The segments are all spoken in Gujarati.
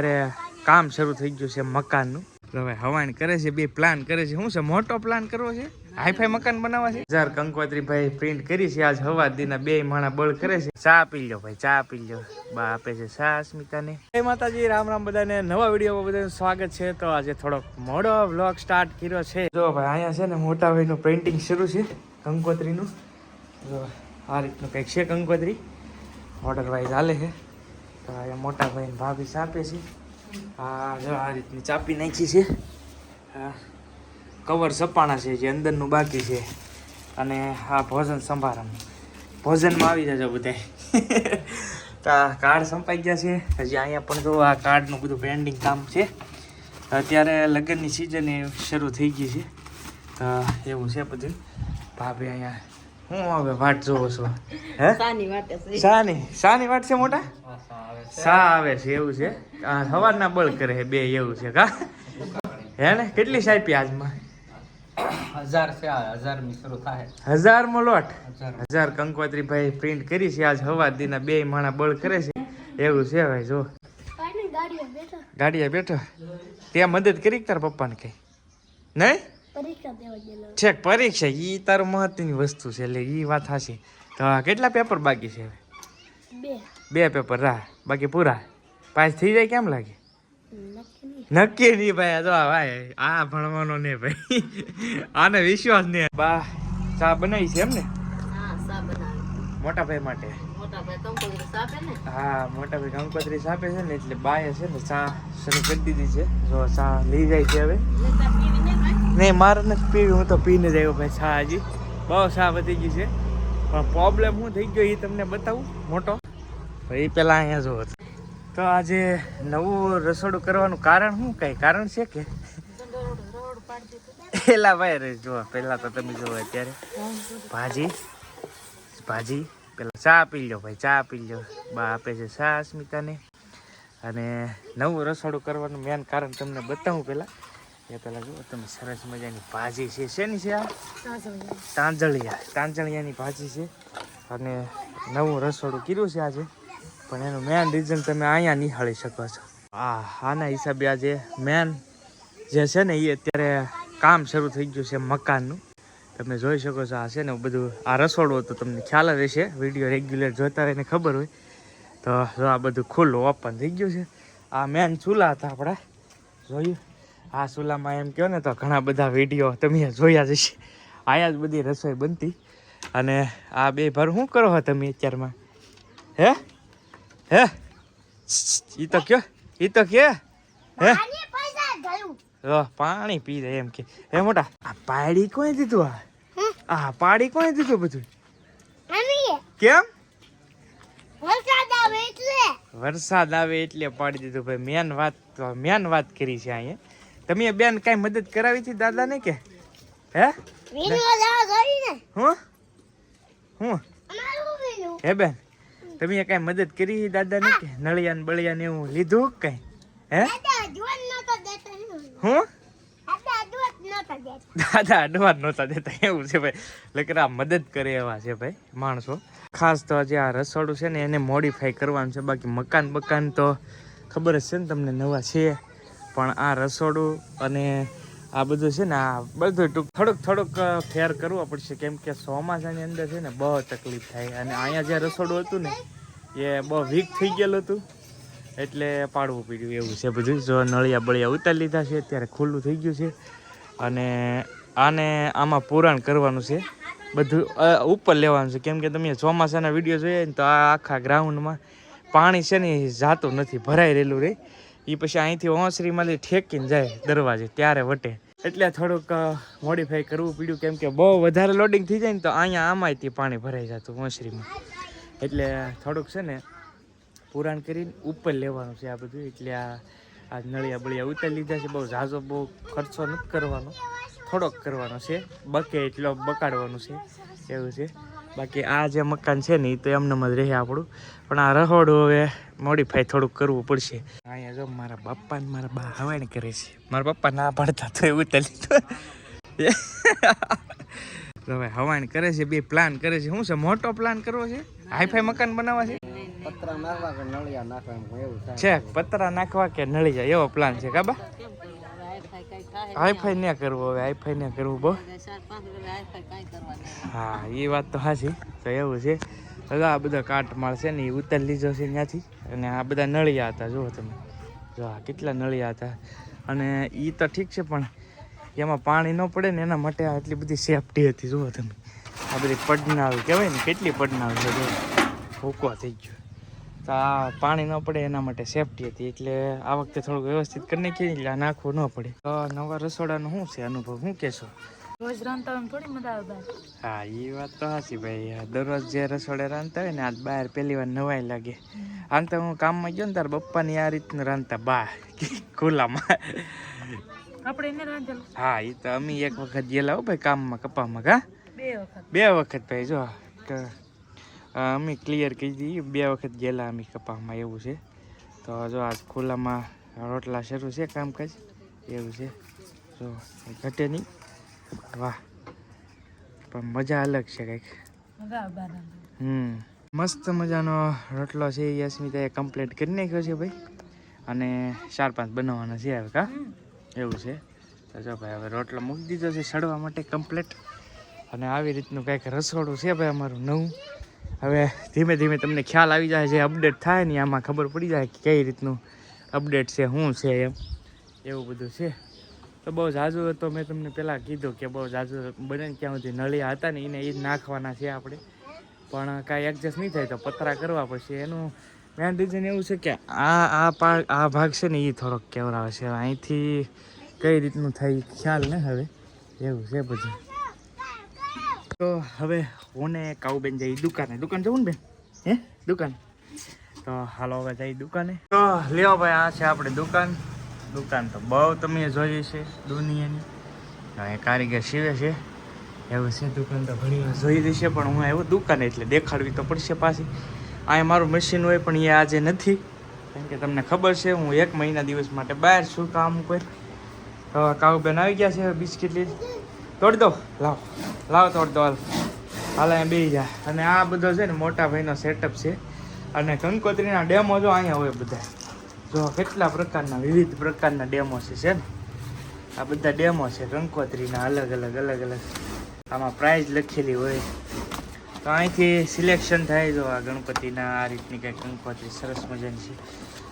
અરે કામ શરૂ થઈ ગયું છે મકાનનું. હવે હવાણ કરે છે, બે પ્લાન કરે છે. શું છે, મોટો પ્લાન કરવો છે, હાઈફાઈ મકાન બનાવવા છે. 1000 કંકોત્રી ભાઈ પ્રિન્ટ કરી છે આજ હવા દીના. બે માણા બળ કરે છે. ચા પી લો ભાઈ, ચા પી લો. બા આપે છે ચા અસ્મિતાને. જય માતાજી, રામ રામ બધાને. નવા વિડીયોમાં બધાનું સ્વાગત છે. તો આજે થોડોક મોડો વ્લોગ સ્ટાર્ટ કર્યો છે. જો ભાઈ અહીંયા છે ને મોટા ભાઈનું પેઇન્ટિંગ શરૂ છે કંકોત્રીનું. જો આ રીતનું કંઈક છે કંકોત્રી, ઓર્ડર વાઇઝ હાલે છે. તો અહીંયા મોટા ભાઈને ભાભી ચાપે છે. હા જો આ રીતની ચાપી નાખી છે. હા કવર સપાણા છે જે અંદરનું બાકી છે. અને આ ભોજન સંભારણ, ભોજનમાં આવી જજો બધા. તો આ કાર્ડ સંપાઈ ગયા છે. હજી અહીંયા પણ જો આ કાર્ડનું બધું પેન્ડિંગ કામ છે. અત્યારે લગ્નની સિઝન શરૂ થઈ ગઈ છે. તો એવું છે બધું. ભાભી અહીંયા હું હવે વાટ જોવો છો? હે શાની વાટ છે મોટા? સા આવે છે એવું છે. સવારના બળ કરે છે બે એવું છે કા? હે ને કેટલી સાઈપી આજમાં? 1000 છે. 1000 ની શરૂ થાય. 1000 માં લોટ. 1000 કંકોત્રી ભાઈ પ્રિન્ટ કરી છે આજ હવા દીના. બે માણા બળ કરે છે એવું છે ભાઈ. જો ગાડીએ બેઠો. ત્યાં મદદ કરી તાર પપ્પાને કઈ નહીં? છેક પરીક્ષા ઈ તારું મહત્વની વસ્તુ છે એટલે ઈ વાત હાચી. તો કેટલા પેપર બાકી છે? બે પેપર રાહ બાકી પૂરા. પાસ થઈ જાય કેમ લાગે? નક્કી નહીં ભાઈ. જો ભાઈ આ ભણવાનો ને ભાઈ આને વિશ્વાસ નહીં. બા ચા બનાવી છે એમ ને? મોટા ભાઈ માટે. હા મોટા ભાઈ કંકોત્રી સાપે છે ને એટલે બાએ છે ને ચા શરૂ કરી દીધી છે. જો ચા લઈ જાય છે હવે. નહીં મારે નથી પીવી, હું તો પીને જ આવ્યો ભાઈ ચા. હજી બહુ ચા વધી ગઈ છે. પણ પ્રોબ્લેમ શું થઈ ગયો એ તમને બતાવું મોટો. એ પેલા અહીંયા જો તો આજે નવું રસોડું કરવાનું કારણ શું? કઈ કારણ છે કે પેલા ભાઈ જો પેલા તો તમે જો અત્યારે ભાજી પેલા ચા પી લો ભાઈ, ચા પી લો. બા આપે છે ચા અસ્મિતાને. અને નવું રસોડું કરવાનું મેન કારણ તમને બતાવું પેલા. એ પેલા જુઓ તમે સરસ મજાની ભાજી છે. શેની છે આ? તાંજળિયાની ભાજી છે. અને નવું રસોડું કર્યું છે આજે. પણ એનું મેન રીઝન તમે અહીંયા નિહાળી શકો છો. આના હિસાબે આજે મેન જે છે ને એ અત્યારે કામ શરૂ થઈ ગયું છે મકાનનું. તમે જોઈ શકો છો. આ છે ને બધું આ રસોડું હતું, તમને ખ્યાલ જ હશે, વિડીયો રેગ્યુલર જોતા હોય ને ખબર હોય. તો જો આ બધું ખુલ્લું ઓપન થઈ ગયું છે. આ મેન ચૂલા હતા આપણા, જોયું? આ ચૂલામાં એમ કહો ને તો ઘણા બધા વિડીયો તમે જોયા જ હશે. આયા જ બધી રસોઈ બનતી. અને આ બે ભર શું કરો છો તમે અત્યારમાં? હે ઈ તો કયો હે પાણી પી જાય એમ કે. હે મોટા આ પાડી કોને દીધું? આ પાડી કોને દીધું બધું? કેમ? વરસાદ આવે એટલે પાડી દીધું ભાઈ. મેન વાત કરી છે અહીંયા. તમે બેન કઈ મદદ કરાવી હતી દાદા ને કે? હે હું હે બેન તમે કઈ મદદ કરી દાદા ને કે? નળિયાન બળિયાન એવું લીધું કઈ? હે હું દાદા અડવા નહોતા દેતા એવું છે ભાઈ. લેકિન આ મદદ કરે એવા છે ભાઈ માણસો. ખાસ તો આજે આ રસોડું છે ને એને મોડિફાઈ કરવાનું છે. બાકી મકાન તો ખબર જ છે ને તમને, નવા છે. પણ આ રસોડું અને આ બધું છે ને આ બધું થોડુંક ફેર કરવો પડશે. કેમ કે ચોમાસાની અંદર છે ને બહુ તકલીફ થાય. અને અહીંયા જે રસોડું હતું ને એ બહુ વીક થઈ ગયેલું હતું એટલે પાડવું પડ્યું એવું છે બધું. જો નળિયા બળિયા ઉતારી લીધા છે, અત્યારે ખુલ્લું થઈ ગયું છે. અને આમાં પુરાણ કરવાનું છે બધું, ઉપર લેવાનું છે. કેમ કે તમે ચોમાસાના વિડીયો જોઈએ ને તો આ આખા ગ્રાઉન્ડમાં પાણી છે ને એ જાતું નથી, ભરાઈ રહેલું રહે. એ પછી અહીંથી ઓસરીમાંથી ઠેકીને જાય દરવાજે ત્યારે વટે. એટલે થોડુંક મોડિફાઈ કરવું પડ્યું. કેમ કે બહુ વધારે લોડિંગ થઈ જાય ને તો અહીંયા આમાંયથી પાણી ભરાઈ જતું ઓસરીમાં. એટલે થોડુંક છે ને પુરાણ કરીને ઉપર લેવાનું છે આ બધું. એટલે આ નળિયા બળિયા ઉતારી લીધા છે. બહુ ઝાઝો બહુ ખર્ચો નથી કરવાનો, થોડોક કરવાનો છે. બકે એટલો બકાડવાનું છે એવું છે. બાકી આ જે મકાન છે ને એ તો એમને જ રહે આપણું. પણ આ રહોડું હવે મોડિફાઈ થોડુંક કરવું પડશે. અહીંયા જો મારા પપ્પા ને મારા બા હવાણ કરે છે. મારા પપ્પા ના પાડતા તો એવું ઉતારી લીધું. તો હવે હવાણ કરે છે, બે પ્લાન કરે છે. શું છે, મોટો પ્લાન કરવો છે? હાઈફાઈ મકાન બનાવવા છે? પતરા નાખવા કે નળિયા નાખવા એમ એવું થાય. છે પતરા નાખવા કે નળી જાય એવો પ્લાન છે કાબા? હાઈફાઈ ન કરવું, હવે હાઈફાઈ ન કરવું બહુ. હા એ વાત તો સાચી. તો એવું છે. હવે આ બધા કાટમાળ છે ને એ ઉતારી લીધો છે ત્યાંથી. અને આ બધા નળિયા હતા, જુઓ તમે, જો આ કેટલા નળિયા હતા. અને એ તો ઠીક છે, પણ એમાં પાણી ન પડે ને એના માટે આટલી બધી સેફટી હતી. જુઓ તમે, આ બધી પડનાળ કહેવાય ને, કેટલી પડનાળ છે, જો ભૂકો થઈ ગયો. તો આ પાણી ન પડે એના માટે સેફટી હતી. એટલે આ વખતે થોડુંક વ્યવસ્થિત કરી નાખીએ એટલે આ નાખવું ન પડે. તો નવા રસોડાનો શું છે અનુભવ, શું કહેશો? રોજ રાંધતા હોય થોડી મજા આવે. હા એ વાત તો સાચી ભાઈ. દરરોજ જે રસોડે રાંધતા હોય ને, આજ બહાર પહેલી વાર નવાઈ લાગે. આમ તો હું કામમાં ગયો ને તાર બપ્પાની આ રીતનું રાંધતા બહાર ખુલ્લામાં. આપણે એને રાંધેલું. હા એ તો અમે એક વખત ગયેલા હો ભાઈ કામમાં, કપામાં. કા 2 વખત ભાઈ, જો અમે ક્લિયર કહી દઈએ, 2 વખત ગયેલા અમે કપામાં, એવું છે. તો જો આજ ખુલ્લામાં રોટલા શરૂ છે કામકાજ, એવું છે. જો ઘટે નહીં, વાહ, પણ મજા અલગ છે કંઈક. મસ્ત મજાનો રોટલો છે એ અસ્મિતાએ કમ્પ્લીટ કરી નાખ્યો છે ભાઈ. અને 4-5 બનાવવાના છે હવે, કા એવું છે. તો જો ભાઈ હવે રોટલો મૂકી દીધો છે સડવા માટે કમ્પ્લીટ. અને આવી રીતનું કંઈક રસોડું છે ભાઈ અમારું નવું. હવે ધીમે ધીમે તમને ખ્યાલ આવી જાય, જે અપડેટ થાય ને આમાં ખબર પડી જાય કે કઈ રીતનું અપડેટ છે, શું છે એમ, એવું બધું છે. તો બહુ ઝાઝુ તો મેં તમને પહેલાં કીધું કે બહુ ઝાઝુ બને ને ક્યાં સુધી નળિયા હતા ને એને એ જ નાખવાના છે આપણે. પણ કાંઈ એડજસ્ટ નહીં થાય તો પતરા કરવા પડશે. એનું મેન રીઝન એવું છે કે આ ભાગ છે ને એ થોડોક કેવરાવે છે. અહીંથી કઈ રીતનું થાય ખ્યાલ ને હવે, એવું છે બધું. તો હવે હું ને કાઉબેન જઈ દુકાન જવું ને બેન, હે દુકાન. તો હાલો હવે જઈ દુકાને. તો લ્યો ભાઈ, આ છે આપણે દુકાન તો બહુ તમે જોઈ છે દુનિયાની. એ કારીગર સીવે છે, એવું છે. દુકાન તો ઘણી વાર જોઈ રહી છે, પણ હું આવ્યો દુકાને એટલે દેખાડવી તો પડશે પાછી. અહીંયા મારું મશીન હોય પણ એ આજે નથી, કેમ કે તમને ખબર છે હું 1 મહિના દિવસ માટે બહાર શું કામ કોઈ. તો કાઉબેન આવી ગયા છે, બિસ્કિટ લઈ તોડી દો, લાવ તોડી દો, હાલ અહીંયા બેસી જાય. અને આ બધો છે ને મોટા ભાઈનો સેટઅપ છે. અને કંકોત્રીના ડેમો જો અહીંયા હોય બધા, જો કેટલા પ્રકારના વિવિધ પ્રકારના ડેમો છે ને. આ બધા ડેમો છે કંકોત્રીના, અલગ અલગ. આમાં પ્રાઇઝ લખેલી હોય તો અહીંથી સિલેક્શન થાય. જો આ ગણપતિના આ રીતની કંઈક કંકોત્રી સરસ મજાની છે.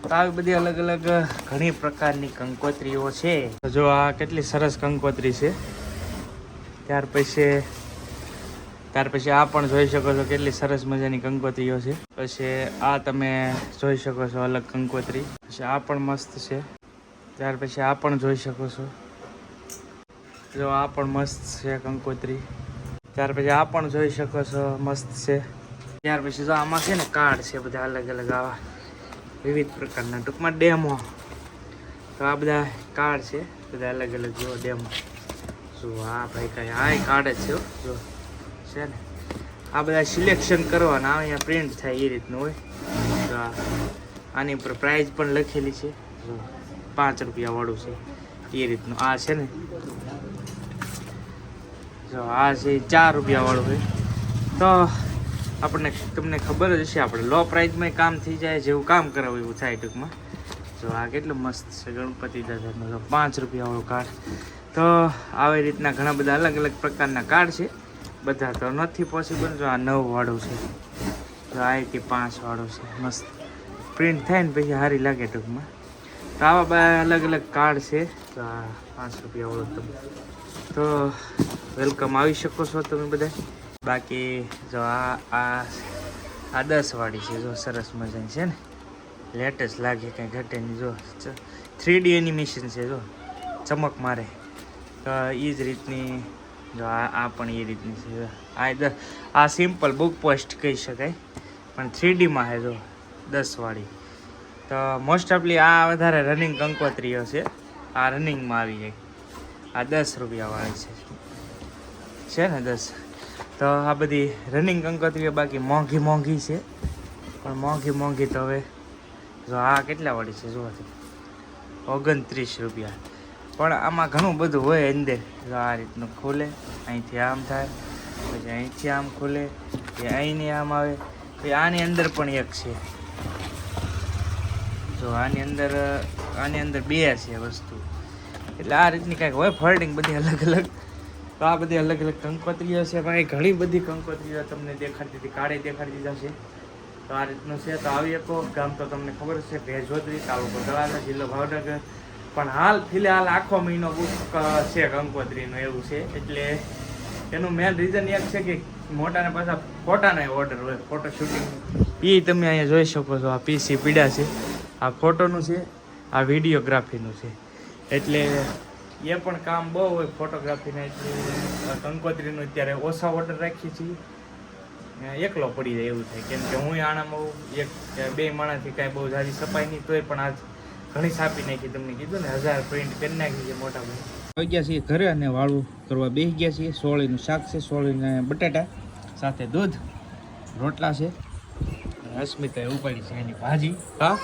તો આવી બધી અલગ અલગ ઘણી પ્રકારની કંકોત્રીઓ છે. જો આ કેટલી સરસ કંકોત્રી છે. ત્યાર પછી આ પણ જોઈ શકો છો, કેટલી સરસ મજાની કંકોત્રીઓ છે. પછી આ તમે જોઈ શકો છો અલગ કંકોત્રી. પછી આ પણ મસ્ત છે. ત્યાર પછી આ પણ જોઈ શકો છો, જો આ પણ મસ્ત છે કંકોત્રી. ત્યાર પછી આ પણ જોઈ શકો છો, મસ્ત છે. ત્યાર પછી જો આમાં છે ને કાર્ડ છે બધા અલગ અલગ, આવા વિવિધ પ્રકારના, ટૂંકમાં ડેમો. તો આ બધા કાર્ડ છે બધા અલગ અલગ, જો ડેમો. જો આ ભાઈ કાંઈ આ કાર્ડ જ છે, જો છે ને. આ બધા સિલેક્શન કરવાના, અહીંયા પ્રિન્ટ થાય એ રીતનું હોય. તો આની ઉપર પ્રાઇઝ પણ લખેલી છે, જો 5 રૂપિયા વાળું છે એ રીતનું. આ છે ને, જો આ છે 4 રૂપિયા વાળું હોય. તો તમને ખબર જ હશે, આપણે લો પ્રાઇઝમાં કામ થઈ જાય, જેવું કામ કરાવું એવું થાય ટૂંકમાં. જો આ કેટલું મસ્ત છે ગણપતિ દાદાનું, જો 5 રૂપિયા વાળું કાર્ડ. તો આવી રીતના ઘણા બધા અલગ અલગ પ્રકારના કાર્ડ છે. બધા તો નથી પોસિબલ. જો આ 9 વાળું છે, જો આ 5 વાળું છે, મસ્ત પ્રિન્ટ થાય ને પછી સારી લાગે ટૂંકમાં. તો આવા બધા અલગ અલગ કાર્ડ છે. તો આ 5 રૂપિયા વાળું તમે તો વેલકમ, આવી શકો છો તમે બધા. બાકી જો આ 10 વાળી છે, જો સરસ મજાની છે ને, લેટેસ્ટ લાગે, કંઈ ઘટે નહીં. જો 3D એનિમેશન છે, જો ચમક મારે. તો એ જ રીતની જો આ પણ એ રીતની છે. આ સિમ્પલ બુક પોસ્ટ કહી શકાય, પણ 3Dમાં છે, જો 10 વાળી. તો મોસ્ટ ઓફલી આ વધારે રનિંગ કંકોત્રીઓ છે, આ રનિંગમાં આવી જાય. આ 10 રૂપિયા વાળી છે ને 10. તો આ બધી રનિંગ કંકોત્રીઓ બાકી મોંઘી છે, પણ મોંઘી તો હવે જો આ કેટલા વાળી છે, જો 29 રૂપિયા. પણ આમાં ઘણું બધું હોય અંદર. જો આ રીતનું ખોલે, અહીંથી આમ થાય, પછી અહીંથી આમ ખુલે, એ અહીંની આમ આવે, પછી આની અંદર પણ એક છે. જો આની અંદર બે છે વસ્તુ. એટલે આ રીતની કાંઈક હોય ફોલ્ડિંગ બધી અલગ અલગ. તો આ બધી અલગ અલગ કંકોત્રીઓ છે ભાઈ, ઘણી બધી કંકોત્રીઓ તમને દેખાડતી હતી, કાળે દેખાડી દીધા છે. તો આ રીતનું છે. તો આવી એક ગામ તો તમને ખબર છે, ભેજોદરી, તાલુકો તળાજા, જિલ્લો ભાવનગર. પણ હાલ ફિલહાલ આખો મહિનો બુક છે કંકોત્રીનો, એવું છે. એટલે એનું મેન રીઝન એક છે કે મોટાને પાછા ફોટાના ઓર્ડર હોય, ફોટો શૂટિંગ. એ તમે અહીંયા જોઈ શકો છો, આ પીસી પીડા છે, આ ફોટોનું છે, આ વિડીયોગ્રાફીનું છે. એટલે એ પણ કામ બહુ હોય ફોટોગ્રાફીના. એટલે કંકોત્રીનું અત્યારે ઓછા ઓર્ડર રાખીએ છીએ, એકલો પડી જાય એવું થાય. કેમ કે હું આણામાં એક બે માણસથી કાંઈ બહુ સારી સફાઈ નહીં, તોય પણ આજ ઘણી છાપી નાખી. તમને કીધું ને 1000 પ્રિન્ટ કરી નાખી છે મોટા ભાઈ. આવી ગયા છીએ ઘરે અને વાળું કરવા બેસી ગયા છીએ. સોળીનું શાક છે, સોળીને બટાટા સાથે દૂધ, રોટલા છે. અસ્મિતાએ ઉપાડી છે એની ભાજી. હા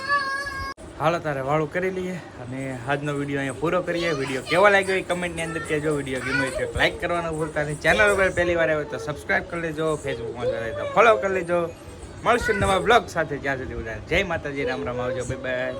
હાલો તારે વાળું કરી લઈએ અને આજનો વિડીયો અહીંયા પૂરો કરીએ. વિડીયો કેવો લાગ્યો એ કમેન્ટની અંદર કહેજો. વિડીયો ગમ્યો તો લાઈક કરવાનું ભૂલતા નહીં. ચેનલ ઉપર પહેલી વાર આવ્યો તો સબસ્ક્રાઈબ કરી લેજો, ફેસબુકમાં જોડાય તો ફોલો કરી લેજો. મળશું નવા બ્લોગ સાથે. જ્યાં સુધી જય માતાજી, રામ રામ, આવજો, બાય બાય.